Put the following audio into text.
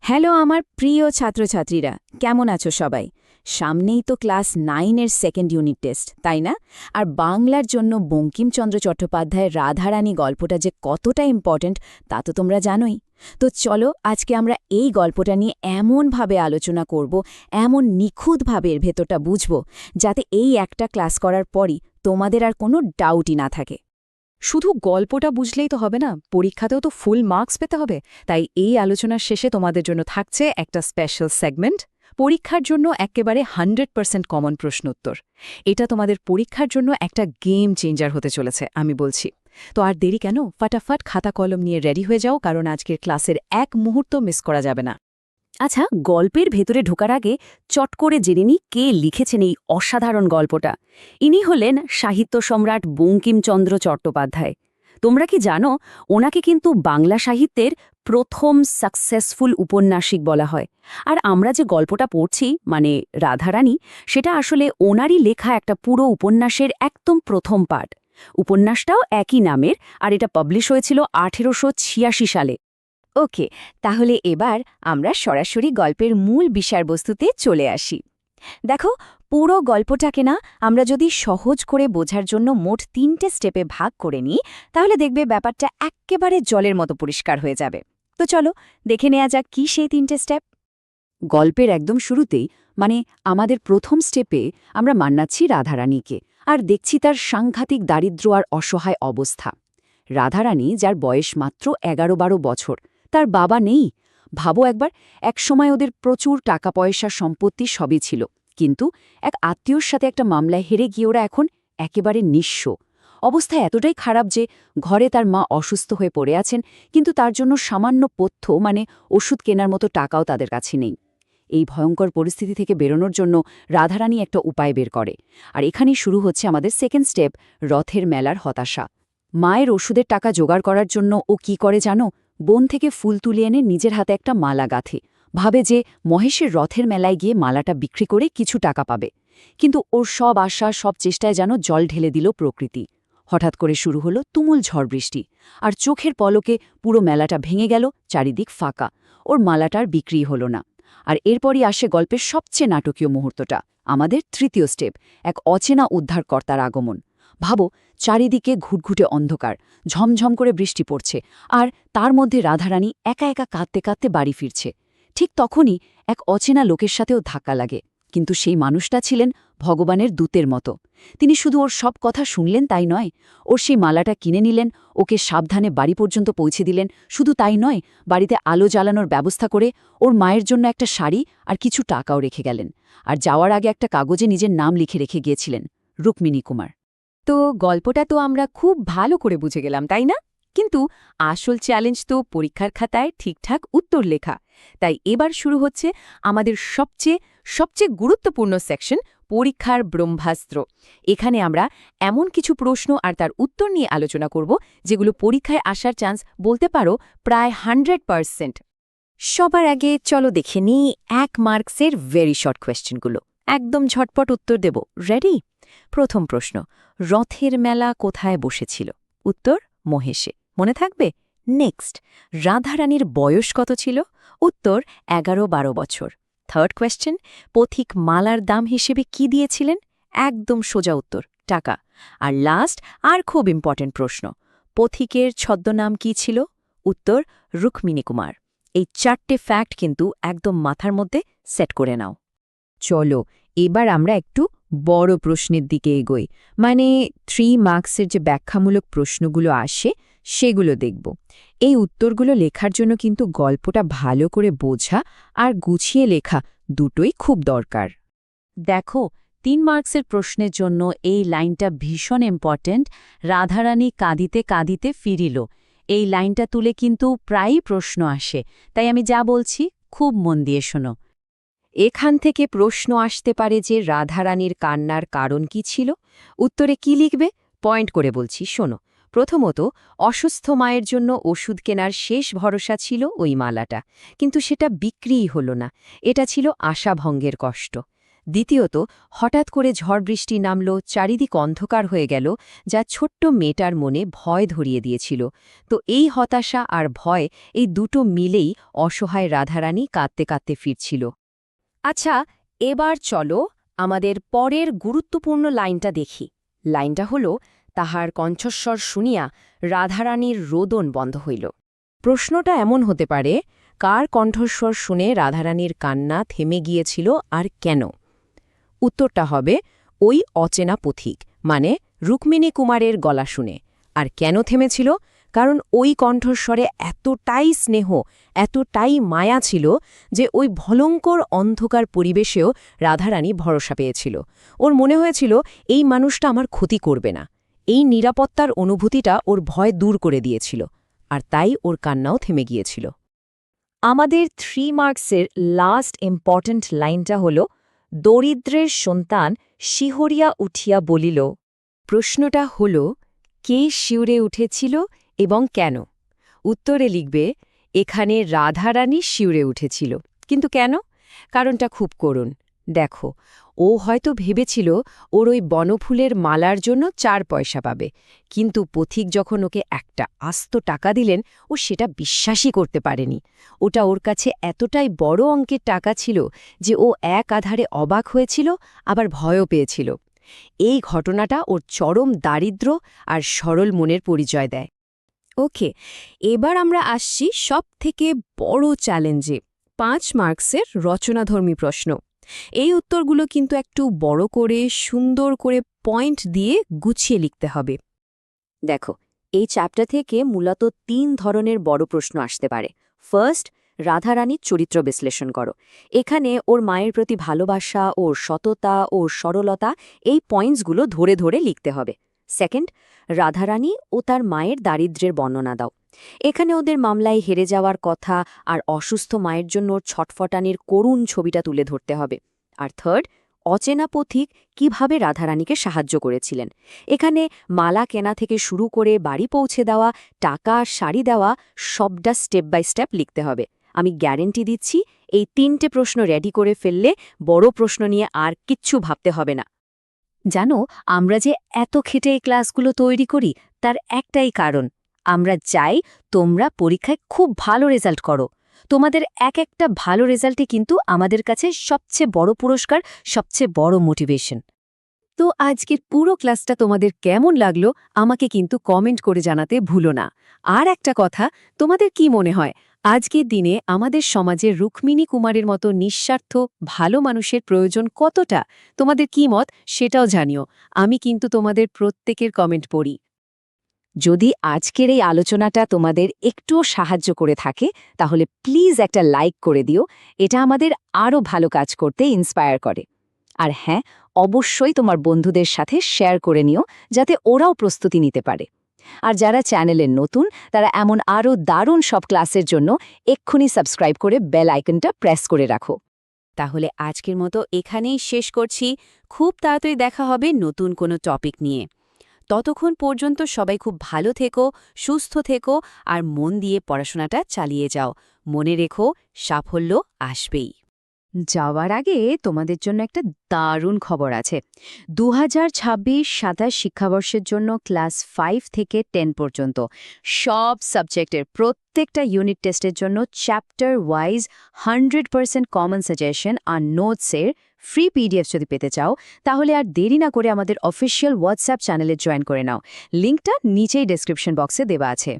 Hello আমার প্রিয় ছাত্রছাত্রীরা, কেমন আছো সবাই? সামনেই তো ক্লাস 9-এর সেকেন্ড ইউনিট টেস্ট, তাই না? আর বাংলার জন্য বঙ্কিমচন্দ্র চট্টোপাধ্যায়ের রাধারানী গল্পটা যে কতটা ইম্পর্ট্যান্ট তা তো তোমরা জানোই। তো চলো আজকে আমরা এই গল্পটা নিয়ে এমনভাবে আলোচনা করব, এমন নিখুঁতভাবে এর ভেতরটা বুঝব, যাতে এই একটা ক্লাস করার পরই তোমাদের আর কোনো ডাউটই না থাকে। শুধু গল্পটা বুঝলেই তো হবে না, পরীক্ষাতেও তো ফুল মার্কস পেতে হবে। তাই এই আলোচনার শেষে তোমাদের জন্য থাকছে একটা স্পেশাল সেগমেন্ট, পরীক্ষার জন্য একেবারে 100% কমন প্রশ্ন উত্তর। এটা তোমাদের পরীক্ষার জন্য একটা গেম চেঞ্জার হতে চলেছে, আমি বলছি। তো আর দেরি কেন, ফাটাফাট খাতা কলম নিয়ে রেডি হয়ে যাও, কারণ আজকের ক্লাসের এক মুহূর্ত মিস করা যাবে না। আচ্ছা, গল্পের ভেতরে ঢোকার আগে চট করে জেনে নিই কে লিখেছেন এই অসাধারণ গল্পটা। ইনি হলেন সাহিত্য সম্রাট বঙ্কিমচন্দ্র চট্টোপাধ্যায়। তোমরা কি জানো, ওনাকে কিন্তু বাংলা সাহিত্যের প্রথম সাকসেসফুল উপন্যাসিক বলা হয়। আর আমরা যে গল্পটা পড়ছি, মানে রাধারানী, সেটা আসলে ওনারই লেখা একটা পুরো উপন্যাসের একদম প্রথম পার্ট। উপন্যাসটাও একই নামের, আর এটা পাবলিশ হয়েছিল 1886 সালে। ওকে, তাহলে এবার আমরা সরাসরি গল্পের মূল বিষয়বস্তুতে চলে আসি। দেখো, পুরো গল্পটাকে না আমরা যদি সহজ করে বোঝার জন্য মোট 3টে স্টেপে ভাগ করে নিই, তাহলে দেখবে ব্যাপারটা এক্কেবারে জলের মতো পরিষ্কার হয়ে যাবে। তো চলো দেখে নেওয়া যাক কি সেই 3টে স্টেপ। গল্পের একদম শুরুতেই, মানে আমাদের প্রথম স্টেপে, আমরা মান্নাচ্ছি রাধারানীকে, আর দেখছি তার সাংঘাতিক দারিদ্র্য আর অসহায় অবস্থা। রাধারানী, যার বয়স মাত্র 11-12 বছর, তার বাবা নেই। ভাবো একবার, একসময় ওদের প্রচুর টাকা পয়সা সম্পত্তি সবই ছিল, কিন্তু এক আত্মীয়র সাথে একটা মামলায় হেরে গিয়ে ওরা এখন একেবারে নিঃস্ব। অবস্থা এতটাই খারাপ যে ঘরে তার মা অসুস্থ হয়ে পড়ে আছেন, কিন্তু তার জন্য সামান্য পথ্য, মানে ওষুধ কেনার মতো টাকাও তাদের কাছে নেই। এই ভয়ঙ্কর পরিস্থিতি থেকে বেরোনোর জন্য রাধারানী একটা উপায় বের করে। আর এখানেই শুরু হচ্ছে আমাদের সেকেন্ড স্টেপ, রথের মেলার হতাশা। মায়ের ওষুধের টাকা জোগাড় করার জন্য ও কি করে জানো? বন থেকে ফুল তুলে এনে নিজের হাতে একটা মালা গাঁথে, ভাবে যে মহেশের রথের মেলায় গিয়ে মালাটা বিক্রি করে কিছু টাকা পাবে। কিন্তু ওর সব আশা, সব চেষ্টায় যেন জল ঢেলে দিল প্রকৃতি। হঠাৎ করে শুরু হলো তুমুল ঝড় বৃষ্টি, আর চোখের পলকে পুরো মেলাটা ভেঙে গেল, চারিদিক ফাঁকা। ওর মালাটার বিক্রি হলো না। আর এরপরই আসে গল্পের সবচেয়ে নাটকীয় মুহূর্তটা, আমাদের তৃতীয় স্টেপ, এক অচেনা উদ্ধারকর্তার আগমন। ভাবো, চারিদিকে ঘুটঘুটে অন্ধকার, ঝমঝম করে বৃষ্টি পড়ছে, আর তার মধ্যে রাধারানী একা একা কাঁদতে কাঁদতে বাড়ি ফিরছে। ঠিক তখনই এক অচেনা লোকের সাথেও ধাক্কা লাগে, কিন্তু সেই মানুষটা ছিলেন ভগবানের দূতের মতো। তিনি শুধু ওর সব কথা শুনলেন তাই নয়, ওর সেই মালাটা কিনে নিলেন, ওকে সাবধানে বাড়ি পর্যন্ত পৌঁছে দিলেন। শুধু তাই নয়, বাড়িতে আলো জ্বালানোর ব্যবস্থা করে ওর মায়ের জন্য একটা শাড়ি আর কিছু টাকাও রেখে গেলেন। আর যাওয়ার আগে একটা কাগজে নিজের নাম লিখে রেখে গিয়েছিলেন, রুক্মিণী কুমার। তো গল্পটা তো আমরা খুব ভালো করে বুঝে গেলাম, তাই না? কিন্তু আসল চ্যালেঞ্জ তো পরীক্ষার খাতায় ঠিকঠাক উত্তর লেখা। তাই এবার শুরু হচ্ছে আমাদের সবচেয়ে সবচেয়ে গুরুত্বপূর্ণ সেকশন, পরীক্ষার ব্রহ্মাস্ত্র। এখানে আমরা এমন কিছু প্রশ্ন আর তার উত্তর নিয়ে আলোচনা করব, যেগুলো পরীক্ষায় আসার চান্স বলতে পারো প্রায় 100%। সবার আগে চলো দেখে নিই 1 মার্কসের ভেরি শর্ট কোয়েশ্চেনগুলো। একদম ঝটপট উত্তর দেব, রেডি? প্রথম প্রশ্ন, রথের মেলা কোথায় বসেছিল? উত্তর, মহেশে। মনে থাকবে? নেক্সট, রাধারানীর বয়স কত ছিল? উত্তর, 11-12 বছর। থার্ড কোয়েশ্চেন, পথিক মালার দাম হিসেবে কি দিয়েছিলেন? একদম সোজা উত্তর, টাকা। আর লাস্ট, আর খুব ইম্পর্টেন্ট প্রশ্ন, পথিকের ছদ্মনাম কি ছিল? উত্তর, রুক্মিণী কুমার। এই 4টে ফ্যাক্ট কিন্তু একদম মাথার মধ্যে সেট করে নাও। চলো এবার আমরা একটু বড় প্রশ্নের দিকে এগোই, মানে 3 মার্কসের যে ব্যাখ্যামূলক প্রশ্নগুলো আসে সেগুলো দেখব। এই উত্তরগুলো লেখার জন্য কিন্তু গল্পটা ভালো করে বোঝা আর গুছিয়ে লেখা দুটোই খুব দরকার। দেখো, 3 মার্কসের প্রশ্নের জন্য এই লাইনটা ভীষণ ইম্পর্ট্যান্ট, রাধারানী কাঁদিতে কাঁদিতে ফিরিল। এই লাইনটা তুলে কিন্তু প্রায়ই প্রশ্ন আসে, তাই আমি যা বলছি খুব মন দিয়ে শোনো। এখান থেকে প্রশ্ন আসতে পারে যে রাধারানীর কান্নার কারণ কি ছিল। উত্তরে কি লিখবে? পয়েন্ট করে বলছি, শোনো। প্রথমত, অসুস্থ মায়ের জন্য ওষুধ কেনার শেষ ভরসা ছিল ওই মালাটা, কিন্তু সেটা বিক্রিই হল না। এটা ছিল আশাভঙ্গের কষ্ট। দ্বিতীয়ত, হঠাৎ করে ঝড় বৃষ্টি নামল, চারিদিক অন্ধকার হয়ে গেল, যা ছোট্ট মেয়েটার মনে ভয় ধরিয়ে দিয়েছিল। তো এই হতাশা আর ভয়, এই দুটো মিলেই অসহায় রাধারানী কাঁদতে কাঁদতে ফিরছিল। আচ্ছা, এবার চলো আমাদের পরের গুরুত্বপূর্ণ লাইনটা দেখি। লাইনটা হল, তাহার কণ্ঠস্বর শুনিয়া রাধারানীর রোদন বন্ধ হইল। প্রশ্নটা এমন হতে পারে, কার কণ্ঠস্বর শুনে রাধারানীর কান্না থেমে গিয়েছিল আর কেন? উত্তরটা হবে ওই অচেনা পথিক, মানে রুক্মিণী কুমারের গলা শুনে। আর কেন থেমেছিল? কারণ ওই কণ্ঠস্বরে এতটাই স্নেহ, এতটাই মায়া ছিল যে ওই ভয়ঙ্কর অন্ধকার পরিবেশেও রাধারানী ভরসা পেয়েছিল। ওর মনে হয়েছিল এই মানুষটা আমার ক্ষতি করবে না। এই নিরাপত্তার অনুভূতিটা ওর ভয় দূর করে দিয়েছিল, আর তাই ওর কান্নাও থেমে গিয়েছিল। আমাদের 3 মার্কসের লাস্ট ইম্পর্ট্যান্ট লাইনটা হল, দরিদ্রের সন্তান শিহরিয়া উঠিয়া বলিল। প্রশ্নটা হল, কে শিউরে উঠেছিল এবং কেন? উত্তরে লিখবে, এখানে রাধারানী শিউরে উঠেছিল। কিন্তু কেন? কারণটা খুব করুণ। দেখো, ও হয়তো ভেবেছিল ওর ওই বনফুলের মালার জন্য 4 পয়সা পাবে, কিন্তু পথিক যখন ওকে একটা আস্ত টাকা দিলেন, ও সেটা বিশ্বাসই করতে পারেনি। ওটা ওর কাছে এতটাই বড় অঙ্কের টাকা ছিল যে ও এক আধারে অবাক হয়েছিল, আবার ভয়ও পেয়েছিল। এই ঘটনাটা ওর চরম দারিদ্র্য আর সরল মনের পরিচয় দেয়। ওকে, এবার আমরা আসছি সবথেকে বড় চ্যালেঞ্জে, 5 মার্কসের রচনাধর্মী প্রশ্ন। এই উত্তরগুলো কিন্তু একটু বড় করে, সুন্দর করে পয়েন্ট দিয়ে গুছিয়ে লিখতে হবে। দেখো, এই চ্যাপ্টার থেকে মূলত 3 ধরনের বড় প্রশ্ন আসতে পারে। ফার্স্ট, রাধারানীর চরিত্র বিশ্লেষণ করো। এখানে ওর মায়ের প্রতি ভালোবাসা, ওর সততা, ওর সরলতা, এই পয়েন্টসগুলো ধরে ধরে লিখতে হবে। সেকেন্ড, রাধারানী ও তার মায়ের দারিদ্র্যের বর্ণনা দাও। এখানে ওদের মামলায় হেরে যাওয়ার কথা আর অসুস্থ মায়ের জন্য ওর ছটফটানির করুণ ছবিটা তুলে ধরতে হবে। আর থার্ড, অচেনা পথিক কিভাবে রাধারানীকে সাহায্য করেছিলেন। এখানে মালা কেনা থেকে শুরু করে বাড়ি পৌঁছে দেওয়া, টাকা, শাড়ি দেওয়া, সবটা স্টেপ বাই স্টেপ লিখতে হবে। আমি গ্যারেন্টি দিচ্ছি, এই 3টে প্রশ্ন রেডি করে ফেললে বড় প্রশ্ন নিয়ে আর কিচ্ছু ভাবতে হবে না। জানো, আমরা যে এত খেটে এই ক্লাসগুলো তৈরি করি, তার একটাই কারণ, আমরা চাই তোমরা পরীক্ষায় খুব ভালো রেজাল্ট করো। তোমাদের এক একটা ভালো রেজাল্টই কিন্তু আমাদের কাছে সবচেয়ে বড় পুরস্কার, সবচেয়ে বড় মোটিভেশন। তো আজকের পুরো ক্লাসটা তোমাদের কেমন লাগলো আমাকে কিন্তু কমেন্ট করে জানাতে ভুলো না। আর একটা কথা, তোমাদের কি মনে হয় আজকের দিনে আমাদের সমাজে রুক্মিণী কুমারের মতো নিঃস্বার্থ ভালো মানুষের প্রয়োজন কতটা? তোমাদের কি মত সেটাও জানিও। আমি কিন্তু তোমাদের প্রত্যেকের কমেন্ট পড়ি। যদি আজকের এই আলোচনাটা তোমাদের একটুও সাহায্য করে থাকে, তাহলে প্লিজ একটা লাইক করে দিও। এটা আমাদের আরও ভালো কাজ করতে ইন্সপায়ার করে। আর হ্যাঁ, অবশ্যই তোমার বন্ধুদের সাথে শেয়ার করে নিও, যাতে ওরাও প্রস্তুতি নিতে পারে। আর যারা চ্যানেলের নতুন, তারা এমন আরও দারুণ সব ক্লাসের জন্য এক্ষুনি সাবস্ক্রাইব করে বেল আইকনটা প্রেস করে রাখো। তাহলে আজকের মতো এখানেই শেষ করছি। খুব তাড়াতাড়ি দেখা হবে নতুন কোনো টপিক নিয়ে। ততক্ষণ পর্যন্ত সবাই খুব ভালো থেকো, সুস্থ থেকো আর মন দিয়ে পড়াশোনাটা চালিয়ে যাও। মনে রেখো, সাফল্য আসবেই। যাওয়ার আগে তোমাদের জন্য একটা দারুণ খবর আছে। 2026-27 শিক্ষাবর্ষের জন্য ক্লাস 5 থেকে 10 পর্যন্ত সব সাবজেক্টের প্রত্যেকটা ইউনিট টেস্টের জন্য চ্যাপ্টার ওয়াইজ 100% কমন সাজেশন আর নোটসের ফ্রি পিডিএফ যদি পেতে চাও, তাহলে আর দেরি না করে আমাদের অফিসিয়াল হোয়াটসঅ্যাপ চ্যানেলে জয়েন করে নাও। লিঙ্কটা নিচেই ডেসক্রিপশন বক্সে দেওয়া আছে।